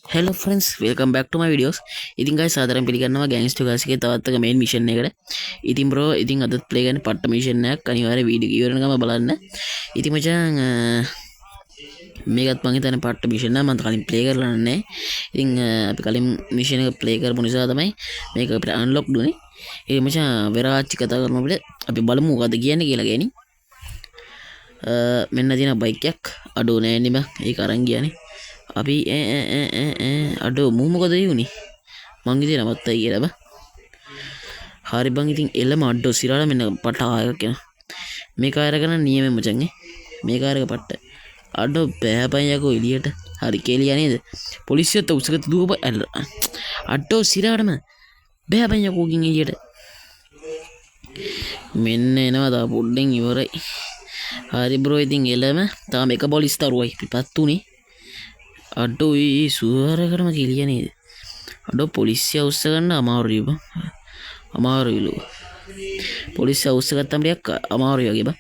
Hello friends, welcome back to my videos. ඉතින් guys සාදරයෙන් පිළිගන්නවා Gangster Guys එකේ තවත් එක main mission එකකට. ඉතින් bro ඉතින් අදත් play කරන්නේ පට්ට mission එකක්. අනිවාර්යෙන් වීඩියෝ ඉවරනකම බලන්න. ඉතින් මචං මේකත් මං හිතන්නේ පට්ට mission එක මම කලින් play කරලා නැහැ. ඉතින් අපි කලින් mission එක play කරපු නිසා තමයි මේක අපිට unlock දුන්නේ. ඒ මචං වෙරාච්චි කතා කරන අපිට අපි බලමු මොකද කියන්නේ කියලා ගෑනි. මෙන්න දින බයික් එකක් අඩෝ නෑ නේ බං. ඒක අරන් ගියානේ. අපි අඩෝ මූ මොකද වුනේ මං ඉතින් නවත්තයි කියලා බා හරි බං ඉතින් එළම අඩෝ සිරාලා මෙන්න පටායක් යන මේක අරගෙන නියමෙ මචං මේක අරක පට්ට අඩෝ බෑපන් යකෝ එළියට හරි කෙලියා නේද පොලිසියත් උසකට දුවප අඩෝ සිරාටම බෑපන් යකෝ ගින් එළියට මෙන්න එනවා තා පොඩ්ඩෙන් ඉවරයි හරි බ්‍රෝ ඉතින් එළම තාම එක පොලිස් තරුවයි පිපත් උනේ අඩෝ ඒ සුවරකටම කිලිය නේද අඩෝ පොලිසිය උස්ස ගන්න අමාරුයි බං අමාරුයිලු පොලිසිය උස්ස ගත්තම ටිකක් අමාරුයි වගේ බං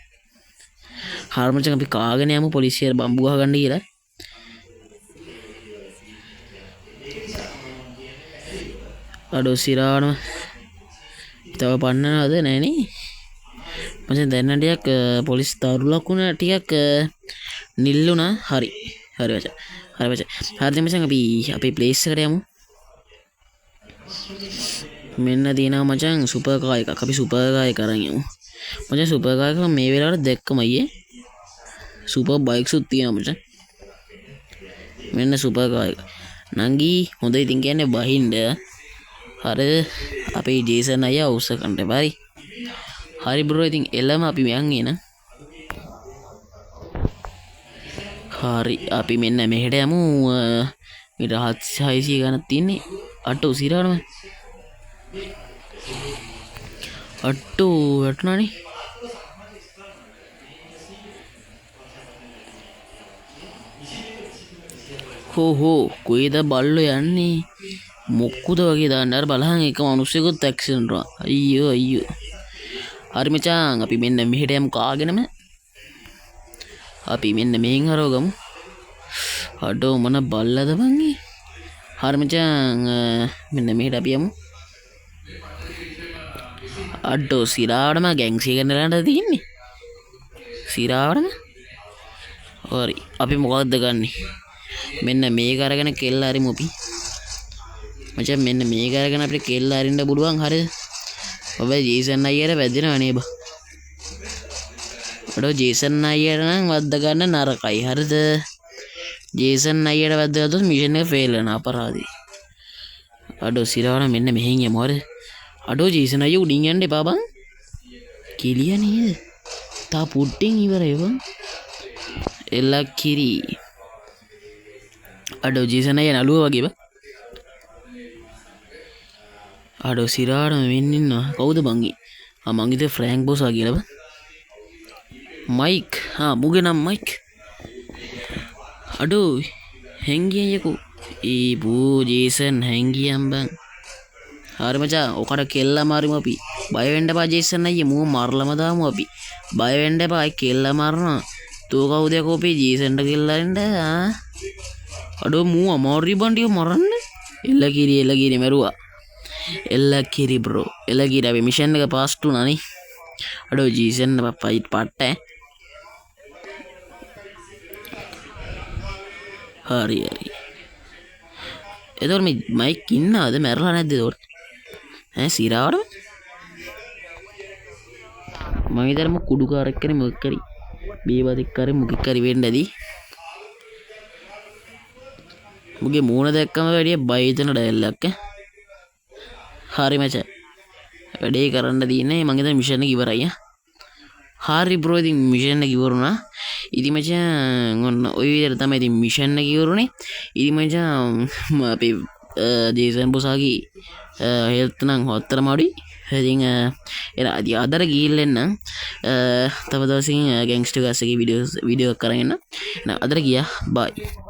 හාර්මචන් අපි කාගෙන යමු පොලිසියට බම්බු ගහ ගන්න කියලා අඩෝ සිරානම තව පන්නනවද නෑනේ මචං දැන් ටිකක් පොලිස් තරුලක් වුණා ටිකක් නිල්ලුණා හරි හරි මචං හරි මචං හරි මචං අපි අපේ ප්ලේස් එකට යමු මෙන්න තියෙනවා මචං සුපර් කාර් එකක් අපි සුපර් කාර් එක අරන් යමු මචං සුපර් කාර් එක මේ වෙලාවට දැක්කම අයියේ සුපර් බයික්ස් උත් තියෙනවා මචං මෙන්න සුපර් කාර් එක නංගි හොඳයි ඉතින් කියන්නේ බහින්න හරි අපේ ජේසන් අයියා උස්ස කන්න බරි හරි බ්‍රෝ ඉතින් එළම අපි මෙයන් එන හරි අපි මෙන්න මෙහෙට යමු ඊට 700 ගණන් තියන්නේ අටෝ සිරානම අටෝ වටනානේ හෝ කොයිද බල්ලෝ යන්නේ මොක්කුද වගේ දාන්න අර බලහන් එක මිනිස්සෙකුත් ඇක්සිඩන්ට් වුණා අයියෝ හරි මචං අපි මෙන්න මෙහෙට යමු කාගෙනම අපි මෙන්න මෙහෙන් හරවගමු අඩෝ මොන බල්ලද බං හරි මචං මෙන්න මෙහෙට අපි යමු අඩෝ සිරාවටම ගැන්ක්සිය කරන්න තියෙන්නේ සිරාවටම හරි අපි මොකක්ද ගන්නෙ මෙන්න මේක අරගෙන කෙල්ල අරිමු අපි මචං මෙන්න මේක අරගෙන අපිට කෙල්ල අරින්න පුළුවන් හරිද ඔබ ජේසන් අයියට වැදිනව නේ බා අඩෝ ජේසන් අයියට නම් වද්ද ගන්න නරකයි හරිද ජේසන් අයියට වැද්දගත්තොත් මිෂන් එක ෆේල් වෙනවා අපරාධයි අඩෝ සිරාවන මෙන්න මෙහෙන් යමු හරිද අඩෝ ජේසන් අයියා උඩින් යන්න එපා බං කෙලිය නේද තා පුට්ටෙන් ඉවරයි බං එල්ලා කිරි අඩෝ ජේසන් අයියා නළුවා වගේ බං අඩෝ සිරාවන මෙන්න ඉන්නවා කවුද බං මං හිතුවේ ෆ්‍රෑන්ක් බොසා කියලා බං මයික් මුගේ නම් මයික් අඩෝ හැංගියයකෝ ඒ බෝ ජේසන් හැංගියම් බං හරි මචං ඔකට කෙල්ල මාරිමු අපි බය වෙන්න එපා ජේසන් අයියේ මූ මරලම දාමු අපි බය වෙන්න එපා අය කෙල්ල මරනවා තෝ කවුද යකෝ අපේ ජේසන්ට කෙල්ල අරින්න අඩෝ මූ අමාරුයි බන් ටික මරන්න එල්ල කිරි මරුවා එල්ල කිරි බ්‍රෝ එල්ල කිරි අපි මිෂන් එක පාස් වුණා නේ අඩෝ ජේසන් පයිට් පට්ට හරි එතකොට මේ මයික් ඉන්නවද මැරලා නැද්ද එතකොට සිරාවට මම හිතන්නේ මොක කුඩු කාර් එක්කනේ මොකක් කරි බේබදෙක් කරේ මොකක් කරි වෙන්න ඇති මුගේ මූණ දැක්කම වැඩිය බය හිතන ඩයලොග් හරි මචං වැඩේ කරන්න තියෙන්නේ මම හිතන්නේ මිෂන් එක ඉවරයි හරි බ්‍රෝ ඉතින් මිෂන් එක ඉවරුණා ඉතින් මචං ඔන්න ඔය විදිහට තමයි ඉතින් මිෂන් එක ඉවරුනේ ඉතින් මචං අපේ ජේසන් බොසාගේ හෙල්ත් නම් හොත්තරම අඩුයි ඉතින් එලා අදර ගිහිල්ලා එන්න තව දවසකින් ගැන්ග්ස්ටර් ගස් එකේ වීඩියෝ කරගෙන එන්න අදර ගියා බයි